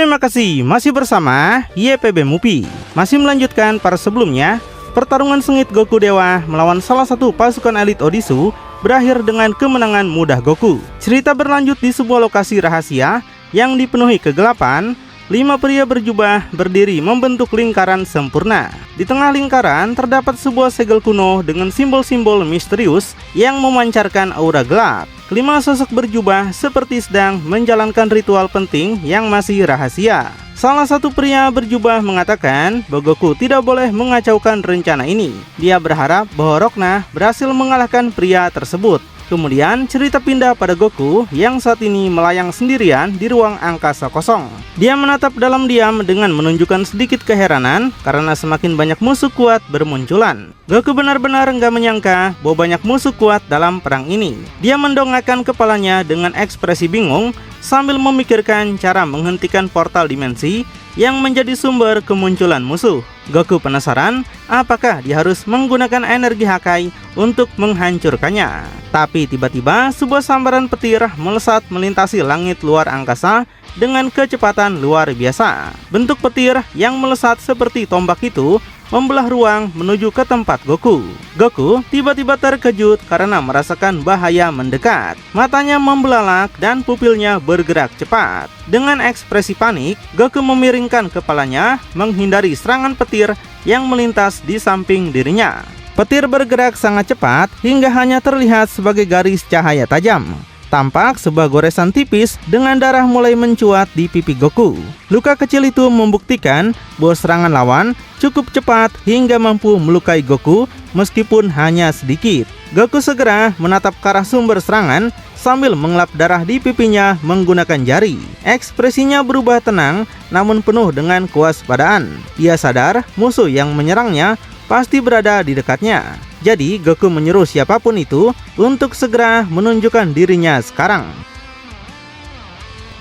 Terima kasih masih bersama YPB Movie. Masih melanjutkan para sebelumnya, pertarungan sengit Goku Dewa melawan salah satu pasukan elit Odisu berakhir dengan kemenangan mudah Goku. Cerita berlanjut di sebuah lokasi rahasia yang dipenuhi kegelapan. 5 pria berjubah berdiri membentuk lingkaran sempurna. Di tengah lingkaran terdapat sebuah segel kuno dengan simbol-simbol misterius yang memancarkan aura gelap. Kelima sosok berjubah seperti sedang menjalankan ritual penting yang masih rahasia. Salah satu pria berjubah mengatakan bahwa Goku tidak boleh mengacaukan rencana ini. Dia berharap bahwa Rokna berhasil mengalahkan pria tersebut. Kemudian cerita pindah pada Goku yang saat ini melayang sendirian di ruang angkasa kosong. Dia menatap dalam diam dengan menunjukkan sedikit keheranan karena semakin banyak musuh kuat bermunculan. Goku benar-benar nggak menyangka bahwa banyak musuh kuat dalam perang ini. Dia mendongakkan kepalanya dengan ekspresi bingung sambil memikirkan cara menghentikan portal dimensi yang menjadi sumber kemunculan musuh. Goku penasaran apakah dia harus menggunakan energi Hakai untuk menghancurkannya. Tapi tiba-tiba sebuah sambaran petir melesat melintasi langit luar angkasa dengan kecepatan luar biasa. Bentuk petir yang melesat seperti tombak itu membelah ruang menuju ke tempat Goku. Goku tiba-tiba terkejut karena merasakan bahaya mendekat. Matanya membelalak dan pupilnya bergerak cepat. Dengan ekspresi panik, Goku memiringkan kepalanya menghindari serangan petir yang melintas di samping dirinya. Petir bergerak sangat cepat hingga hanya terlihat sebagai garis cahaya tajam. Tampak sebuah goresan tipis dengan darah mulai mencuat di pipi Goku. Luka kecil itu membuktikan bahwa serangan lawan cukup cepat hingga mampu melukai Goku meskipun hanya sedikit. Goku segera menatap ke arah sumber serangan sambil mengelap darah di pipinya menggunakan jari. Ekspresinya berubah tenang namun penuh dengan kewaspadaan. Ia sadar musuh yang menyerangnya pasti berada di dekatnya. Jadi Goku menyuruh siapapun itu untuk segera menunjukkan dirinya sekarang.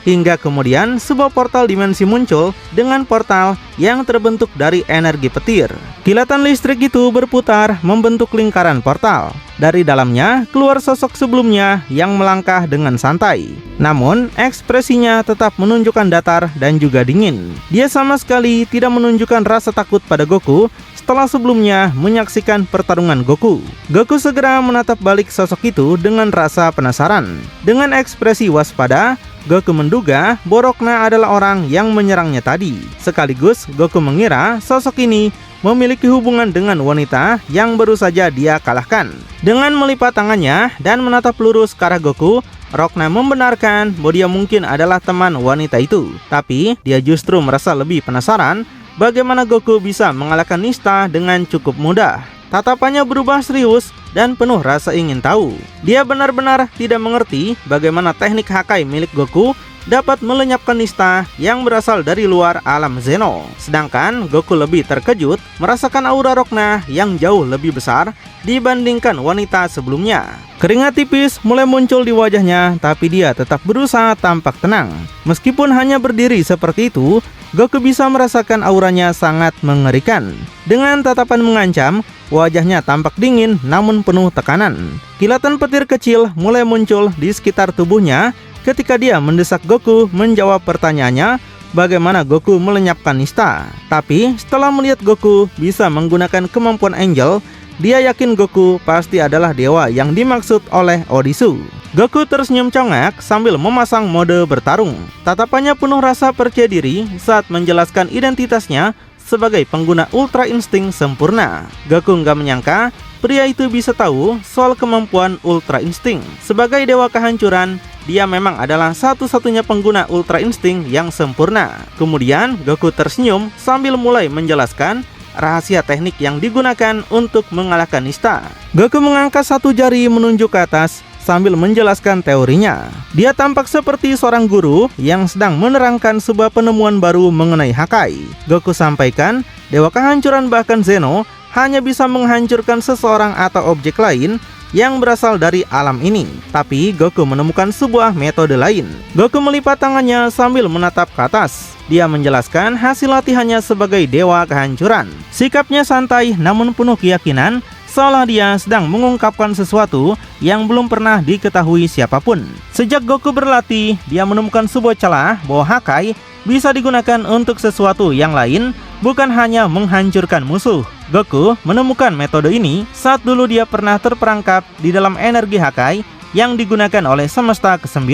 Hingga kemudian sebuah portal dimensi muncul dengan portal yang terbentuk dari energi petir. Kilatan listrik itu berputar membentuk lingkaran portal. Dari dalamnya keluar sosok sebelumnya yang melangkah dengan santai. Namun ekspresinya tetap menunjukkan datar dan juga dingin. Dia sama sekali tidak menunjukkan rasa takut pada Goku setelah sebelumnya menyaksikan pertarungan Goku. Goku segera menatap balik sosok itu dengan rasa penasaran. Dengan ekspresi waspada, Goku menduga Rokna adalah orang yang menyerangnya tadi. Sekaligus Goku mengira sosok ini memiliki hubungan dengan wanita yang baru saja dia kalahkan. Dengan melipat tangannya dan menatap lurus ke arah Goku, Rokna membenarkan bahwa dia mungkin adalah teman wanita itu. Tapi dia justru merasa lebih penasaran bagaimana Goku bisa mengalahkan Nista dengan cukup mudah. Tatapannya berubah serius dan penuh rasa ingin tahu. Dia benar-benar tidak mengerti bagaimana teknik Hakai milik Goku dapat melenyapkan Nista yang berasal dari luar alam Zeno. Sedangkan Goku lebih terkejut merasakan aura Rokna yang jauh lebih besar dibandingkan wanita sebelumnya. Keringat tipis mulai muncul di wajahnya, tapi dia tetap berusaha tampak tenang. Meskipun hanya berdiri seperti itu, Goku bisa merasakan auranya sangat mengerikan. Dengan tatapan mengancam, wajahnya tampak dingin namun penuh tekanan. Kilatan petir kecil mulai muncul di sekitar tubuhnya ketika dia mendesak Goku menjawab pertanyaannya bagaimana Goku melenyapkan Nista. Tapi setelah melihat Goku bisa menggunakan kemampuan Angel, dia yakin Goku pasti adalah dewa yang dimaksud oleh Odisu. Goku tersenyum congak sambil memasang mode bertarung. Tatapannya penuh rasa percaya diri saat menjelaskan identitasnya sebagai pengguna Ultra Insting sempurna. Goku nggak menyangka pria itu bisa tahu soal kemampuan Ultra Insting. Sebagai dewa kehancuran, dia memang adalah satu-satunya pengguna Ultra Insting yang sempurna. Kemudian Goku tersenyum sambil mulai menjelaskan rahasia teknik yang digunakan untuk mengalahkan Nista. Goku mengangkat satu jari menunjuk ke atas sambil menjelaskan teorinya. Dia tampak seperti seorang guru yang sedang menerangkan sebuah penemuan baru mengenai Hakai. Goku sampaikan, dewa kehancuran bahkan Zeno hanya bisa menghancurkan seseorang atau objek lain yang berasal dari alam ini. Tapi Goku menemukan sebuah metode lain. Goku melipat tangannya sambil menatap ke atas. Dia menjelaskan hasil latihannya sebagai dewa kehancuran. Sikapnya santai namun penuh keyakinan, seolah dia sedang mengungkapkan sesuatu yang belum pernah diketahui siapapun. Sejak Goku berlatih, dia menemukan sebuah celah bahwa Hakai bisa digunakan untuk sesuatu yang lain, bukan hanya menghancurkan musuh. Goku menemukan metode ini saat dulu dia pernah terperangkap di dalam energi Hakai yang digunakan oleh semesta ke-9.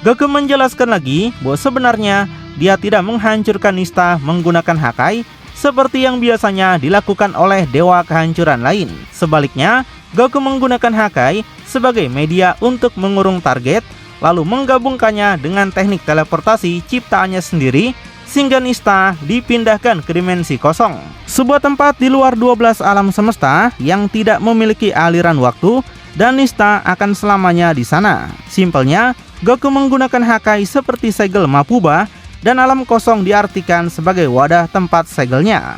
Goku menjelaskan lagi bahwa sebenarnya dia tidak menghancurkan nista menggunakan Hakai seperti yang biasanya dilakukan oleh dewa kehancuran lain. Sebaliknya, Goku menggunakan Hakai sebagai media untuk mengurung target, lalu menggabungkannya dengan teknik teleportasi ciptaannya sendiri, sehingga nista dipindahkan ke dimensi kosong, sebuah tempat di luar 12 alam semesta yang tidak memiliki aliran waktu, dan nista akan selamanya di sana. Simpelnya, Goku menggunakan Hakai seperti segel Mapuba, dan alam kosong diartikan sebagai wadah tempat segelnya.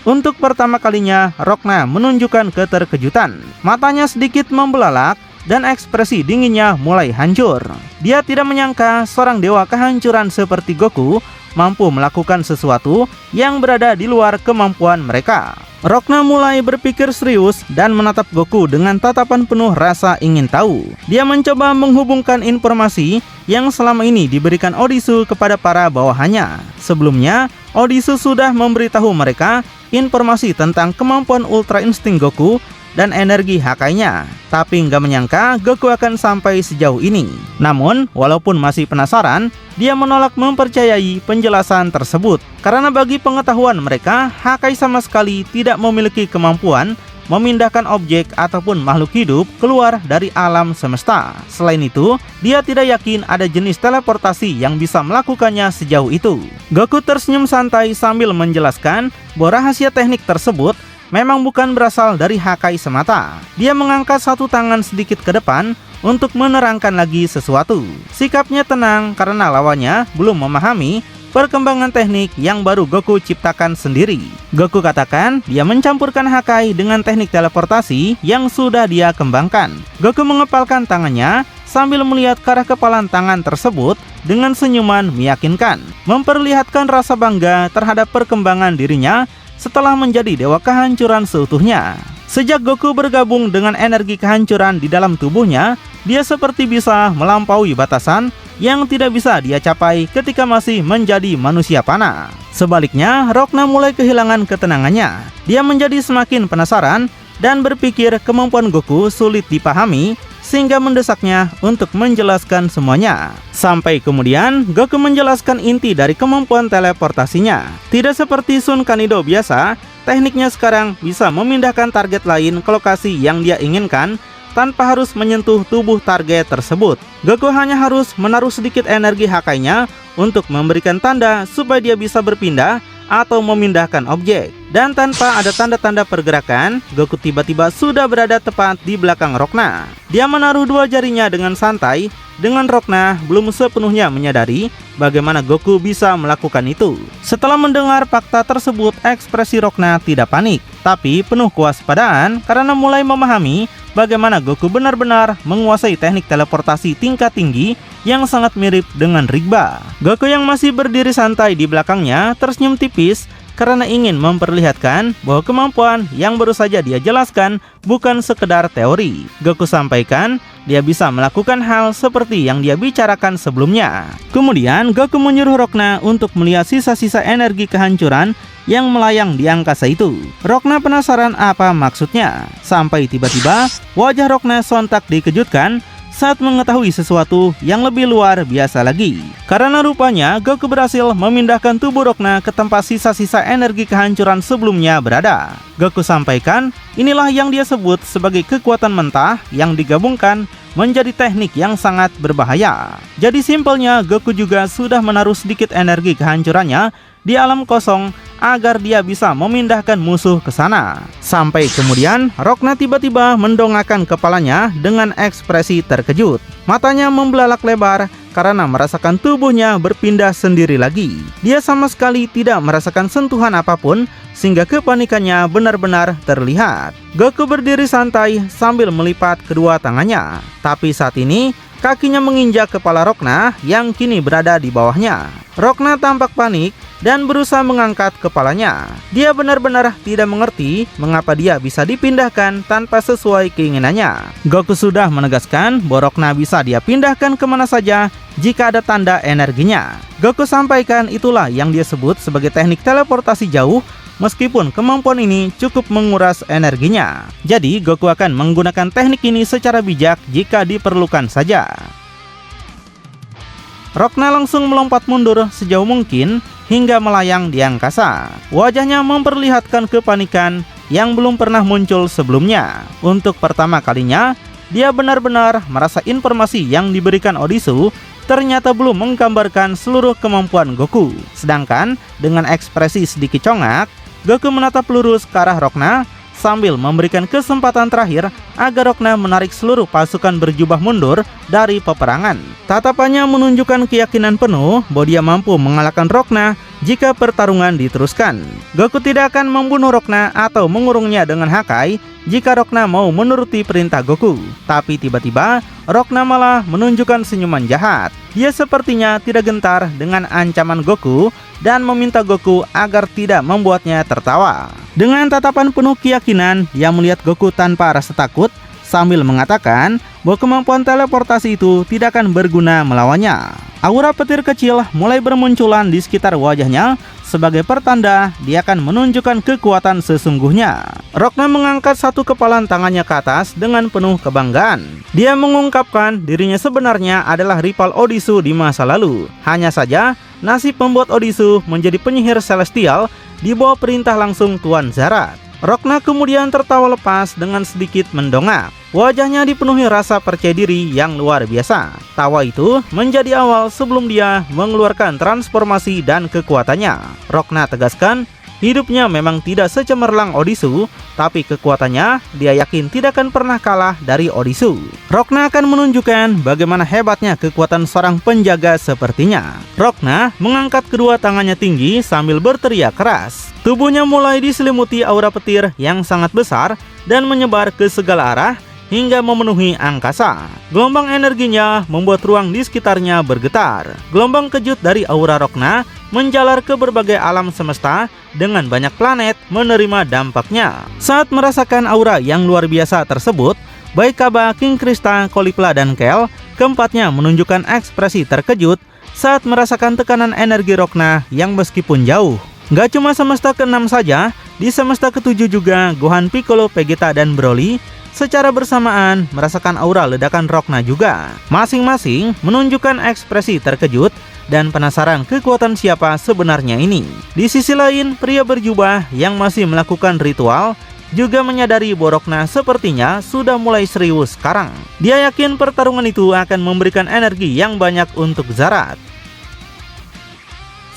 Untuk pertama kalinya, Rokna menunjukkan keterkejutan. Matanya sedikit membelalak dan ekspresi dinginnya mulai hancur. Dia tidak menyangka seorang dewa kehancuran seperti Goku mampu melakukan sesuatu yang berada di luar kemampuan mereka. Rokna mulai berpikir serius dan menatap Goku dengan tatapan penuh rasa ingin tahu. Dia mencoba menghubungkan informasi yang selama ini diberikan Odisu kepada para bawahannya. Sebelumnya, Odisu sudah memberitahu mereka informasi tentang kemampuan Ultra Instinct Goku dan energi Hakainya, tapi nggak menyangka Goku akan sampai sejauh ini. Namun, walaupun masih penasaran, dia menolak mempercayai penjelasan tersebut, karena bagi pengetahuan mereka, Hakai sama sekali tidak memiliki kemampuan memindahkan objek ataupun makhluk hidup keluar dari alam semesta. Selain itu, dia tidak yakin ada jenis teleportasi yang bisa melakukannya sejauh itu. Goku tersenyum santai sambil menjelaskan bahwa rahasia teknik tersebut memang bukan berasal dari Hakai semata. Dia mengangkat satu tangan sedikit ke depan untuk menerangkan lagi sesuatu. Sikapnya tenang karena lawannya belum memahami perkembangan teknik yang baru Goku ciptakan sendiri. Goku katakan dia mencampurkan Hakai dengan teknik teleportasi yang sudah dia kembangkan. Goku mengepalkan tangannya sambil melihat ke arah kepalan tangan tersebut dengan senyuman meyakinkan, memperlihatkan rasa bangga terhadap perkembangan dirinya setelah menjadi dewa kehancuran seutuhnya. Sejak Goku bergabung dengan energi kehancuran di dalam tubuhnya, dia seperti bisa melampaui batasan yang tidak bisa dia capai ketika masih menjadi manusia panah. Sebaliknya, Rokna mulai kehilangan ketenangannya. Dia menjadi semakin penasaran dan berpikir kemampuan Goku sulit dipahami, sehingga mendesaknya untuk menjelaskan semuanya. Sampai kemudian, Goku menjelaskan inti dari kemampuan teleportasinya. Tidak seperti Sun Kanido biasa, tekniknya sekarang bisa memindahkan target lain ke lokasi yang dia inginkan tanpa harus menyentuh tubuh target tersebut. Goku hanya harus menaruh sedikit energi Hakainya untuk memberikan tanda supaya dia bisa berpindah atau memindahkan objek. Dan tanpa ada tanda-tanda pergerakan, Goku tiba-tiba sudah berada tepat di belakang Rokna. Dia menaruh dua jarinya dengan santai, dengan Rokna belum sepenuhnya menyadari bagaimana Goku bisa melakukan itu. Setelah mendengar fakta tersebut, ekspresi Rokna tidak panik, tapi penuh kewaspadaan karena mulai memahami bagaimana Goku benar-benar menguasai teknik teleportasi tingkat tinggi yang sangat mirip dengan Rigba. Goku yang masih berdiri santai di belakangnya tersenyum tipis karena ingin memperlihatkan bahwa kemampuan yang baru saja dia jelaskan bukan sekedar teori. Goku sampaikan dia bisa melakukan hal seperti yang dia bicarakan sebelumnya. Kemudian Goku menyuruh Rokna untuk melihat sisa-sisa energi kehancuran yang melayang di angkasa itu. Rokna penasaran apa maksudnya, sampai tiba-tiba wajah Rokna sontak dikejutkan saat mengetahui sesuatu yang lebih luar biasa lagi. Karena rupanya Goku berhasil memindahkan tubuh Rokna ke tempat sisa-sisa energi kehancuran sebelumnya berada. Goku sampaikan, inilah yang dia sebut sebagai kekuatan mentah yang digabungkan menjadi teknik yang sangat berbahaya. Jadi simpelnya, Goku juga sudah menaruh sedikit energi kehancurannya di alam kosong agar dia bisa memindahkan musuh ke sana. Sampai kemudian Rokna tiba-tiba mendongakkan kepalanya dengan ekspresi terkejut. Matanya membelalak lebar karena merasakan tubuhnya berpindah sendiri lagi. Dia sama sekali tidak merasakan sentuhan apapun, sehingga kepanikannya benar-benar terlihat. Goku berdiri santai sambil melipat kedua tangannya. Tapi saat ini kakinya menginjak kepala Rokna yang kini berada di bawahnya. Rokna tampak panik dan berusaha mengangkat kepalanya. Dia benar-benar tidak mengerti mengapa dia bisa dipindahkan tanpa sesuai keinginannya. Goku sudah menegaskan bahwa Rokna bisa dia pindahkan kemana saja jika ada tanda energinya. Goku sampaikan itulah yang dia sebut sebagai teknik teleportasi jauh, meskipun kemampuan ini cukup menguras energinya. Jadi Goku akan menggunakan teknik ini secara bijak jika diperlukan saja. Rokna langsung melompat mundur sejauh mungkin hingga melayang di angkasa. Wajahnya memperlihatkan kepanikan yang belum pernah muncul sebelumnya. Untuk pertama kalinya, dia benar-benar merasa informasi yang diberikan Odisu ternyata belum menggambarkan seluruh kemampuan Goku. Sedangkan dengan ekspresi sedikit congak, Goku menatap lurus ke arah Rokna sambil memberikan kesempatan terakhir agar Rokna menarik seluruh pasukan berjubah mundur dari peperangan. Tatapannya menunjukkan keyakinan penuh bahwa dia mampu mengalahkan Rokna jika pertarungan diteruskan. Goku tidak akan membunuh Rokna atau mengurungnya dengan Hakai jika Rokna mau menuruti perintah Goku. Tapi tiba-tiba Rokna malah menunjukkan senyuman jahat. Dia sepertinya tidak gentar dengan ancaman Goku dan meminta Goku agar tidak membuatnya tertawa. Dengan tatapan penuh keyakinan, dia melihat Goku tanpa rasa takut sambil mengatakan bahwa kemampuan teleportasi itu tidak akan berguna melawannya. Aura petir kecil mulai bermunculan di sekitar wajahnya sebagai pertanda dia akan menunjukkan kekuatan sesungguhnya. Rokna mengangkat satu kepalan tangannya ke atas dengan penuh kebanggaan. Dia mengungkapkan dirinya sebenarnya adalah rival Odisu di masa lalu. Hanya saja nasib membuat Odisu menjadi penyihir celestial di bawah perintah langsung Tuan Zarat. Rokna kemudian tertawa lepas dengan sedikit mendongak. Wajahnya dipenuhi rasa percaya diri yang luar biasa. Tawa itu menjadi awal sebelum dia mengeluarkan transformasi dan kekuatannya. Rokna tegaskan, hidupnya memang tidak secemerlang Odisu, tapi kekuatannya dia yakin tidak akan pernah kalah dari Odisu. Rokna akan menunjukkan bagaimana hebatnya kekuatan seorang penjaga sepertinya. Rokna mengangkat kedua tangannya tinggi sambil berteriak keras. Tubuhnya mulai diselimuti aura petir yang sangat besar dan menyebar ke segala arah hingga memenuhi angkasa. Gelombang energinya membuat ruang di sekitarnya bergetar. Gelombang kejut dari aura Rokna menjalar ke berbagai alam semesta dengan banyak planet menerima dampaknya. Saat merasakan aura yang luar biasa tersebut, baik Kaba, King Krista, Caulifla, dan Kel, keempatnya menunjukkan ekspresi terkejut saat merasakan tekanan energi Rokna yang meskipun jauh. Gak cuma semesta ke-6 saja, di semesta ke-7 juga Gohan, Piccolo, Vegeta, dan Broly secara bersamaan merasakan aura ledakan Rokna juga. Masing-masing menunjukkan ekspresi terkejut dan penasaran kekuatan siapa sebenarnya ini. Di sisi lain, pria berjubah yang masih melakukan ritual juga menyadari bahwa Rokna sepertinya sudah mulai serius sekarang. Dia yakin pertarungan itu akan memberikan energi yang banyak untuk Zarat.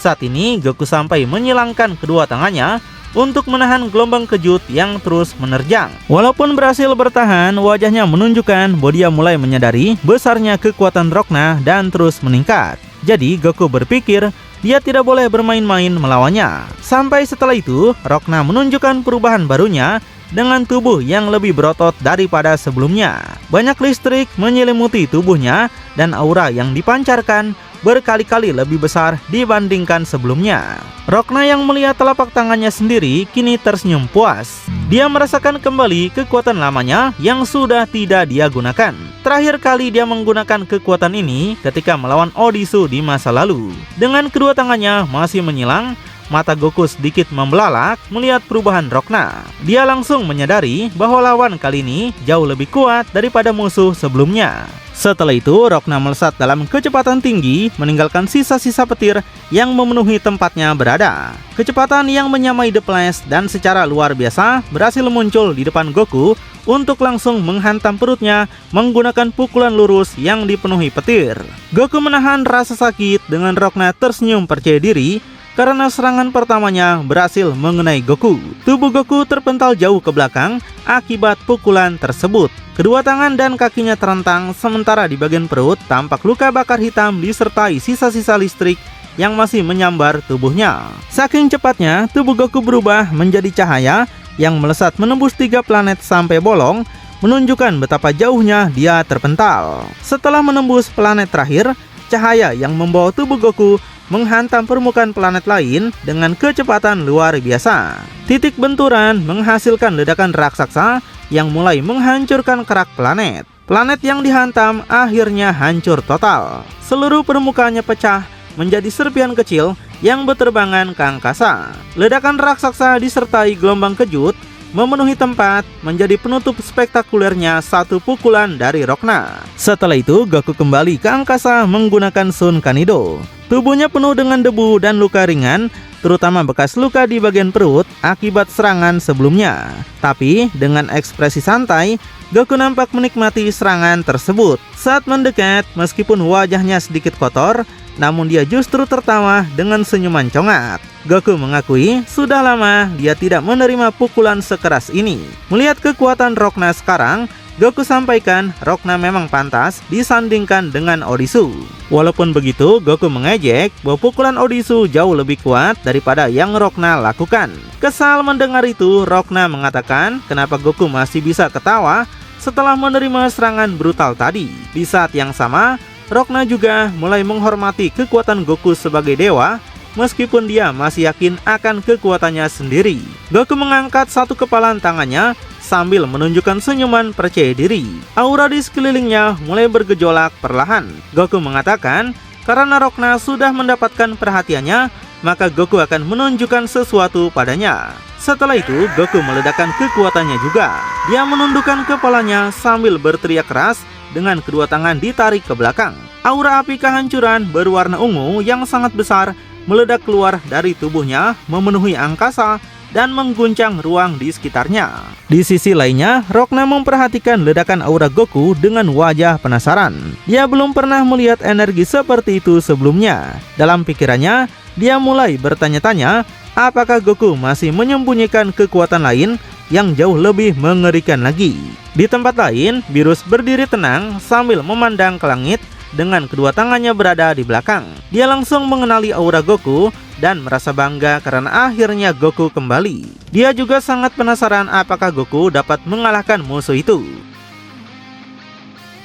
Saat ini Goku sampai menyilangkan kedua tangannya untuk menahan gelombang kejut yang terus menerjang. Walaupun berhasil bertahan, wajahnya menunjukkan bahwa dia mulai menyadari besarnya kekuatan Rokna dan terus meningkat. Jadi Goku berpikir dia tidak boleh bermain-main melawannya. Sampai setelah itu, Rokna menunjukkan perubahan barunya dengan tubuh yang lebih berotot daripada sebelumnya. Banyak listrik menyelimuti tubuhnya dan aura yang dipancarkan berkali-kali lebih besar dibandingkan sebelumnya. Rokna yang melihat telapak tangannya sendiri kini tersenyum puas. Dia merasakan kembali kekuatan lamanya yang sudah tidak dia gunakan. Terakhir kali dia menggunakan kekuatan ini ketika melawan Odisu di masa lalu. Dengan kedua tangannya masih menyilang, mata Goku sedikit membelalak melihat perubahan Rokna. Dia langsung menyadari bahwa lawan kali ini jauh lebih kuat daripada musuh sebelumnya. Setelah itu, Rokna melesat dalam kecepatan tinggi, meninggalkan sisa-sisa petir yang memenuhi tempatnya berada. Kecepatan yang menyamai The Flash dan secara luar biasa berhasil muncul di depan Goku untuk langsung menghantam perutnya menggunakan pukulan lurus yang dipenuhi petir. Goku menahan rasa sakit dengan Rokna tersenyum percaya diri karena serangan pertamanya berhasil mengenai Goku. Tubuh Goku terpental jauh ke belakang akibat pukulan tersebut. Kedua tangan dan kakinya terentang, sementara di bagian perut tampak luka bakar hitam disertai sisa-sisa listrik yang masih menyambar tubuhnya. Saking cepatnya, tubuh Goku berubah menjadi cahaya yang melesat menembus 3 planet sampai bolong, menunjukkan betapa jauhnya dia terpental. Setelah menembus planet terakhir, cahaya yang membawa tubuh Goku menghantam permukaan planet lain dengan kecepatan luar biasa. Titik benturan menghasilkan ledakan raksasa yang mulai menghancurkan kerak planet. Planet yang dihantam akhirnya hancur total. Seluruh permukaannya pecah menjadi serpihan kecil yang berterbangan ke angkasa. Ledakan raksasa disertai gelombang kejut memenuhi tempat, menjadi penutup spektakulernya satu pukulan dari Rokna. Setelah itu, Goku kembali ke angkasa menggunakan Sun Kanido. Tubuhnya penuh dengan debu dan luka ringan, terutama bekas luka di bagian perut akibat serangan sebelumnya. Tapi, dengan ekspresi santai, Goku nampak menikmati serangan tersebut. Saat mendekat, meskipun wajahnya sedikit kotor, namun dia justru tertawa dengan senyuman congak. Goku mengakui sudah lama dia tidak menerima pukulan sekeras ini. Melihat kekuatan Rokna sekarang, Goku sampaikan Rokna memang pantas disandingkan dengan Odisu. Walaupun begitu, Goku mengejek bahwa pukulan Odisu jauh lebih kuat daripada yang Rokna lakukan. Kesal mendengar itu, Rokna mengatakan kenapa Goku masih bisa ketawa setelah menerima serangan brutal tadi. Di saat yang sama, Rokna juga mulai menghormati kekuatan Goku sebagai dewa, meskipun dia masih yakin akan kekuatannya sendiri. Goku mengangkat satu kepalan tangannya sambil menunjukkan senyuman percaya diri. Aura di sekelilingnya mulai bergejolak perlahan. Goku mengatakan, karena Rokna sudah mendapatkan perhatiannya, maka Goku akan menunjukkan sesuatu padanya. Setelah itu, Goku meledakkan kekuatannya juga. Dia menundukkan kepalanya sambil berteriak keras dengan kedua tangan ditarik ke belakang. Aura api kehancuran berwarna ungu yang sangat besar meledak keluar dari tubuhnya, memenuhi angkasa dan mengguncang ruang di sekitarnya. Di sisi lainnya, Rokna memperhatikan ledakan aura Goku dengan wajah penasaran. Dia belum pernah melihat energi seperti itu sebelumnya. Dalam pikirannya, dia mulai bertanya-tanya, apakah Goku masih menyembunyikan kekuatan lain yang jauh lebih mengerikan lagi. Di tempat lain, Beerus berdiri tenang sambil memandang ke langit dengan kedua tangannya berada di belakang. Dia langsung mengenali aura Goku dan merasa bangga karena akhirnya Goku kembali. Dia juga sangat penasaran apakah Goku dapat mengalahkan musuh itu.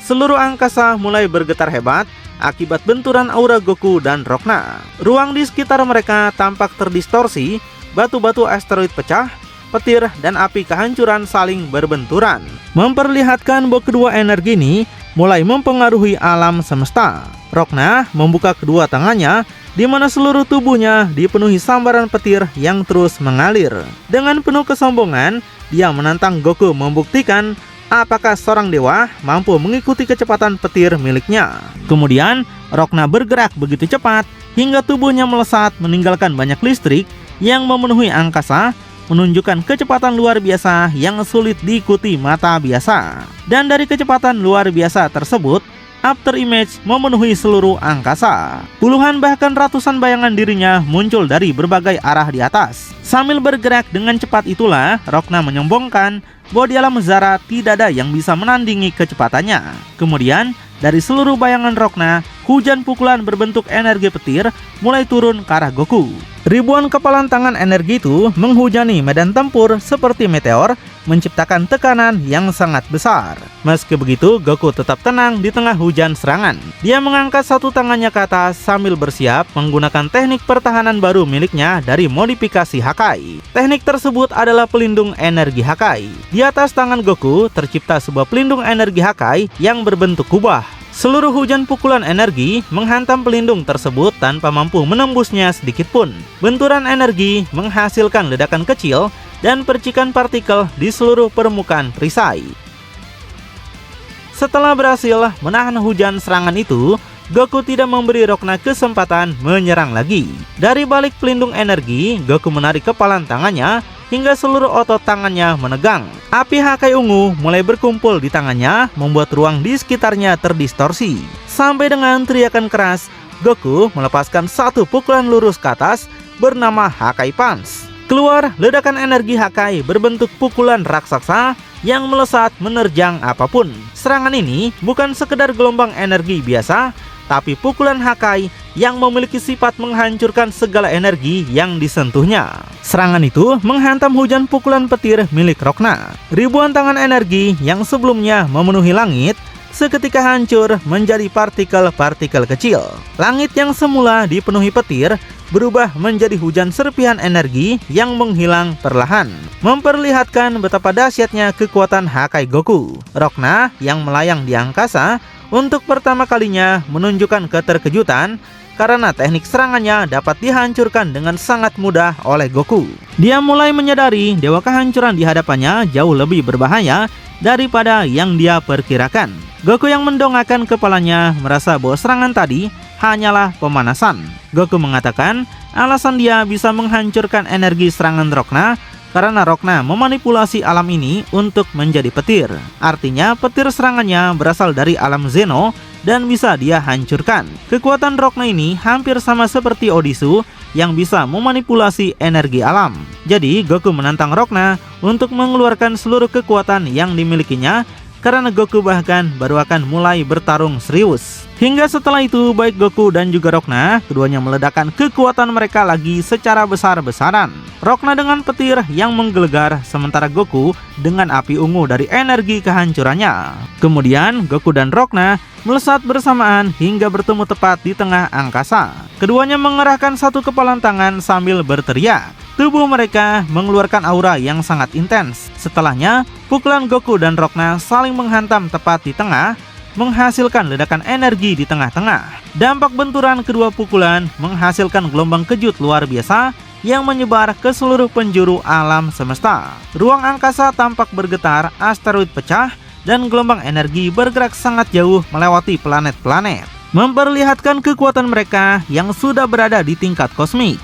Seluruh angkasa mulai bergetar hebat akibat benturan aura Goku dan Rokna. Ruang di sekitar mereka tampak terdistorsi, batu-batu asteroid pecah, petir dan api kehancuran saling berbenturan, memperlihatkan bahwa kedua energi ini mulai mempengaruhi alam semesta. Rokna membuka kedua tangannya, di mana seluruh tubuhnya dipenuhi sambaran petir yang terus mengalir. Dengan penuh kesombongan, dia menantang Goku membuktikan apakah seorang dewa mampu mengikuti kecepatan petir miliknya. Kemudian, Rokna bergerak begitu cepat hingga tubuhnya melesat meninggalkan banyak listrik yang memenuhi angkasa, menunjukkan kecepatan luar biasa yang sulit diikuti mata biasa. Dan dari kecepatan luar biasa tersebut, after image memenuhi seluruh angkasa. Puluhan bahkan ratusan bayangan dirinya muncul dari berbagai arah di atas. Sambil bergerak dengan cepat itulah, Rokna menyombongkan bahwa di alam Zara tidak ada yang bisa menandingi kecepatannya. Kemudian, dari seluruh bayangan Rokna, hujan pukulan berbentuk energi petir mulai turun ke arah Goku. Ribuan kepalan tangan energi itu menghujani medan tempur seperti meteor, menciptakan tekanan yang sangat besar. Meski begitu, Goku tetap tenang di tengah hujan serangan. Dia mengangkat satu tangannya ke atas sambil bersiap menggunakan teknik pertahanan baru miliknya dari modifikasi Hakai. Teknik tersebut adalah pelindung energi Hakai. Di atas tangan Goku tercipta sebuah pelindung energi Hakai yang berbentuk kubah. Seluruh hujan pukulan energi menghantam pelindung tersebut tanpa mampu menembusnya sedikitpun. Benturan energi menghasilkan ledakan kecil dan percikan partikel di seluruh permukaan perisai. Setelah berhasil menahan hujan serangan itu, Goku tidak memberi Rokna kesempatan menyerang lagi. Dari balik pelindung energi, Goku menarik kepalan tangannya hingga seluruh otot tangannya menegang. Api Hakai ungu mulai berkumpul di tangannya, membuat ruang di sekitarnya terdistorsi. Sampai dengan teriakan keras, Goku melepaskan satu pukulan lurus ke atas bernama Hakai Punch. Keluar ledakan energi Hakai berbentuk pukulan raksasa yang melesat menerjang apapun. Serangan ini bukan sekedar gelombang energi biasa, tapi pukulan Hakai yang memiliki sifat menghancurkan segala energi yang disentuhnya. Serangan itu menghantam hujan pukulan petir milik Rokna. Ribuan tangan energi yang sebelumnya memenuhi langit seketika hancur menjadi partikel-partikel kecil. Langit yang semula dipenuhi petir berubah menjadi hujan serpihan energi yang menghilang perlahan, memperlihatkan betapa dahsyatnya kekuatan Hakai Goku. Rokna yang melayang di angkasa untuk pertama kalinya menunjukkan keterkejutan karena teknik serangannya dapat dihancurkan dengan sangat mudah oleh Goku. Dia mulai menyadari dewa kehancuran di hadapannya jauh lebih berbahaya daripada yang dia perkirakan. Goku yang mendongakkan kepalanya merasa bahwa serangan tadi hanyalah pemanasan. Goku mengatakan alasan dia bisa menghancurkan energi serangan Rokna karena Rokna memanipulasi alam ini untuk menjadi petir. Artinya petir serangannya berasal dari alam Zeno dan bisa dia hancurkan. Kekuatan Rokna ini hampir sama seperti Odisu yang bisa memanipulasi energi alam. Jadi Goku menantang Rokna untuk mengeluarkan seluruh kekuatan yang dimilikinya karena Goku bahkan baru akan mulai bertarung serius. Hingga setelah itu baik Goku dan juga Rokna keduanya meledakkan kekuatan mereka lagi secara besar-besaran. Rokna dengan petir yang menggelegar sementara Goku dengan api ungu dari energi kehancurannya. Kemudian Goku dan Rokna melesat bersamaan hingga bertemu tepat di tengah angkasa. Keduanya mengerahkan satu kepalan tangan sambil berteriak. Tubuh mereka mengeluarkan aura yang sangat intens. Setelahnya, pukulan Goku dan Rokna saling menghantam tepat di tengah, menghasilkan ledakan energi di tengah-tengah. Dampak benturan kedua pukulan menghasilkan gelombang kejut luar biasa yang menyebar ke seluruh penjuru alam semesta. Ruang angkasa tampak bergetar, asteroid pecah, dan gelombang energi bergerak sangat jauh melewati planet-planet, memperlihatkan kekuatan mereka yang sudah berada di tingkat kosmik.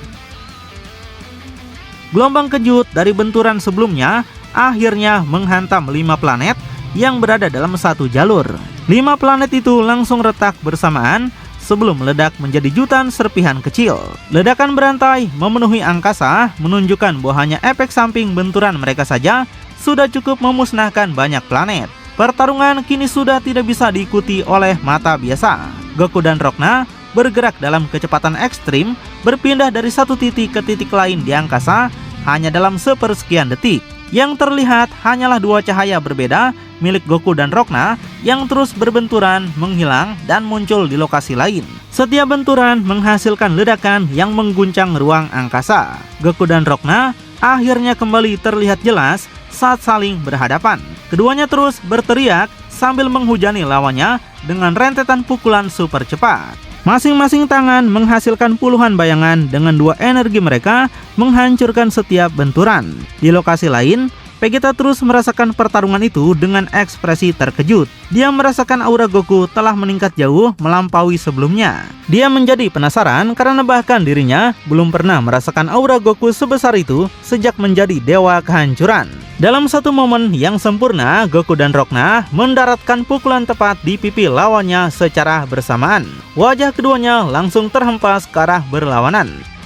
Gelombang kejut dari benturan sebelumnya akhirnya menghantam 5 planet yang berada dalam satu jalur. 5 planet itu langsung retak bersamaan sebelum meledak menjadi jutaan serpihan kecil. Ledakan berantai memenuhi angkasa menunjukkan bahwa hanya efek samping benturan mereka saja sudah cukup memusnahkan banyak planet. Pertarungan kini sudah tidak bisa diikuti oleh mata biasa. Goku dan Rokna bergerak dalam kecepatan ekstrim, berpindah dari satu titik ke titik lain di angkasa hanya dalam sepersekian detik. Yang terlihat hanyalah dua cahaya berbeda milik Goku dan Rokna yang terus berbenturan, menghilang, dan muncul di lokasi lain. Setiap benturan menghasilkan ledakan yang mengguncang ruang angkasa. Goku dan Rokna akhirnya kembali terlihat jelas saat saling berhadapan. Keduanya terus berteriak sambil menghujani lawannya dengan rentetan pukulan super cepat. Masing-masing tangan menghasilkan puluhan bayangan dengan dua energi mereka menghancurkan setiap benturan. Di lokasi lain, Vegeta terus merasakan pertarungan itu dengan ekspresi terkejut. Dia merasakan aura Goku telah meningkat jauh melampaui sebelumnya. Dia menjadi penasaran karena bahkan dirinya belum pernah merasakan aura Goku sebesar itu sejak menjadi dewa kehancuran. Dalam satu momen yang sempurna, Goku dan Rokna mendaratkan pukulan tepat di pipi lawannya secara bersamaan. Wajah keduanya langsung terhempas ke arah berlawanan.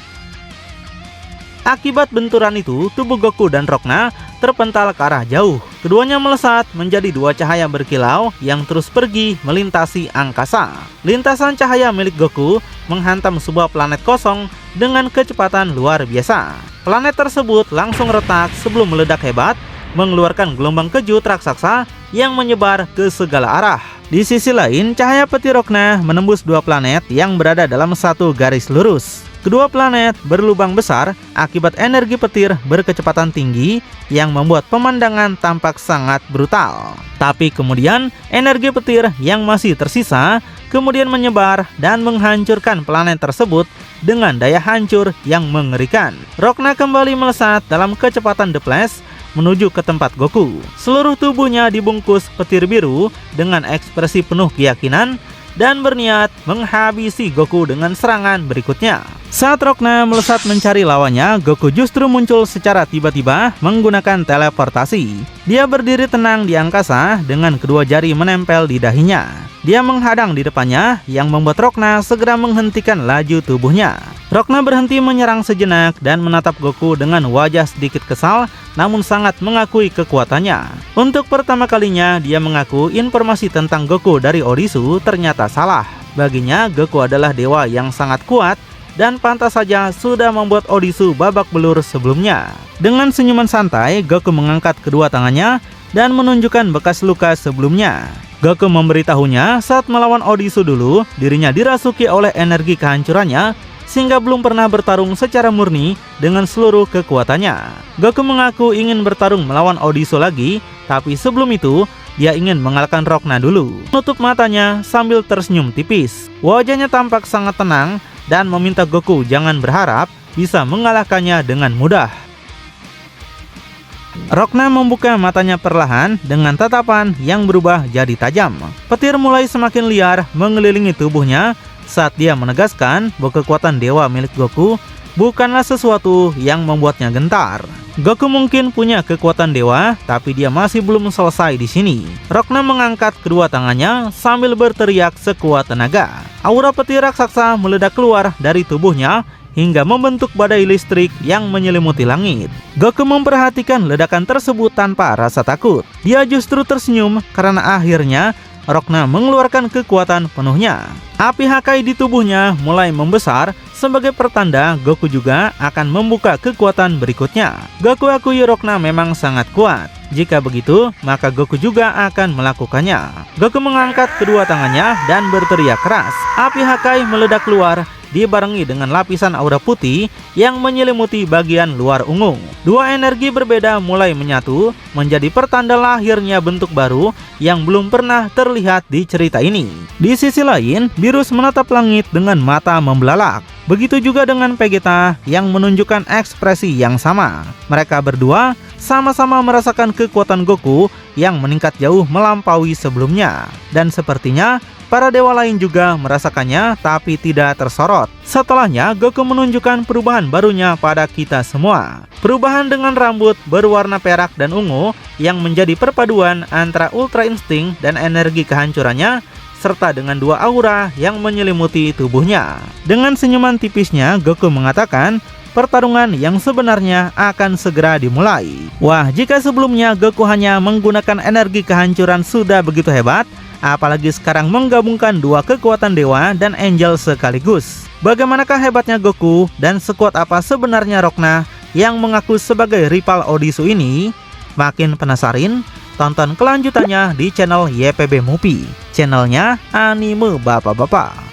Akibat benturan itu, tubuh Goku dan Rokna terpental ke arah jauh. Keduanya melesat menjadi dua cahaya berkilau yang terus pergi melintasi angkasa. Lintasan cahaya milik Goku menghantam sebuah planet kosong dengan kecepatan luar biasa. Planet tersebut langsung retak sebelum meledak hebat, mengeluarkan gelombang kejut raksasa yang menyebar ke segala arah. Di sisi lain, cahaya petir Rokna menembus dua planet yang berada dalam satu garis lurus. Kedua planet berlubang besar akibat energi petir berkecepatan tinggi yang membuat pemandangan tampak sangat brutal. Tapi kemudian energi petir yang masih tersisa kemudian menyebar dan menghancurkan planet tersebut dengan daya hancur yang mengerikan. Rokna kembali melesat dalam kecepatan The Flash menuju ke tempat Goku. Seluruh tubuhnya dibungkus petir biru dengan ekspresi penuh keyakinan dan berniat menghabisi Goku dengan serangan berikutnya. Saat Rokna melesat mencari lawannya, Goku justru muncul secara tiba-tiba menggunakan teleportasi. Dia berdiri tenang di angkasa dengan kedua jari menempel di dahinya. Dia menghadang di depannya yang membuat Rokna segera menghentikan laju tubuhnya. Rokna berhenti menyerang sejenak dan menatap Goku dengan wajah sedikit kesal namun sangat mengakui kekuatannya. Untuk pertama kalinya dia mengaku informasi tentang Goku dari Odisu ternyata salah. Baginya, Goku adalah dewa yang sangat kuat dan pantas saja sudah membuat Odisu babak belur sebelumnya. Dengan senyuman santai, Goku mengangkat kedua tangannya dan menunjukkan bekas luka sebelumnya. Goku memberitahunya saat melawan Odisu dulu, dirinya dirasuki oleh energi kehancurannya sehingga belum pernah bertarung secara murni dengan seluruh kekuatannya. Goku mengaku ingin bertarung melawan Odisu lagi, tapi sebelum itu dia ingin mengalahkan Rokna dulu. Menutup matanya sambil tersenyum tipis. Wajahnya tampak sangat tenang dan meminta Goku jangan berharap bisa mengalahkannya dengan mudah. Rokna membuka matanya perlahan dengan tatapan yang berubah jadi tajam. Petir mulai semakin liar mengelilingi tubuhnya saat dia menegaskan bahwa kekuatan dewa milik Goku bukanlah sesuatu yang membuatnya gentar. Goku mungkin punya kekuatan dewa, tapi dia masih belum selesai di sini. Rokna mengangkat kedua tangannya sambil berteriak sekuat tenaga. Aura petir raksasa meledak keluar dari tubuhnya hingga membentuk badai listrik yang menyelimuti langit. Goku memperhatikan ledakan tersebut tanpa rasa takut. Dia justru tersenyum karena akhirnya Rokna mengeluarkan kekuatan penuhnya. Api Hakai di tubuhnya mulai membesar sebagai pertanda Goku juga akan membuka kekuatan berikutnya. Goku akui Rokna memang sangat kuat. Jika begitu, maka Goku juga akan melakukannya. Goku mengangkat kedua tangannya dan berteriak keras. Api Hakai meledak keluar dibarengi dengan lapisan aura putih yang menyelimuti bagian luar ungu. Dua energi berbeda mulai menyatu menjadi pertanda lahirnya bentuk baru yang belum pernah terlihat di cerita ini. Di sisi lain, Beerus menatap langit dengan mata membelalak. Begitu juga dengan Vegeta yang menunjukkan ekspresi yang sama. Mereka berdua sama-sama merasakan kekuatan Goku yang meningkat jauh melampaui sebelumnya. Dan sepertinya para dewa lain juga merasakannya tapi tidak tersorot. Setelahnya, Goku menunjukkan perubahan barunya pada kita semua. Perubahan dengan rambut berwarna perak dan ungu yang menjadi perpaduan antara Ultra Instinct dan energi kehancurannya, serta dengan dua aura yang menyelimuti tubuhnya. Dengan senyuman tipisnya, Goku mengatakan pertarungan yang sebenarnya akan segera dimulai. Wah, jika sebelumnya Goku hanya menggunakan energi kehancuran sudah begitu hebat, apalagi sekarang menggabungkan dua kekuatan dewa dan angel sekaligus. Bagaimanakah hebatnya Goku dan sekuat apa sebenarnya Rokna yang mengaku sebagai rival Odisu ini? Makin penasaran? Tonton kelanjutannya di channel YPB Movie, channelnya anime bapak-bapak.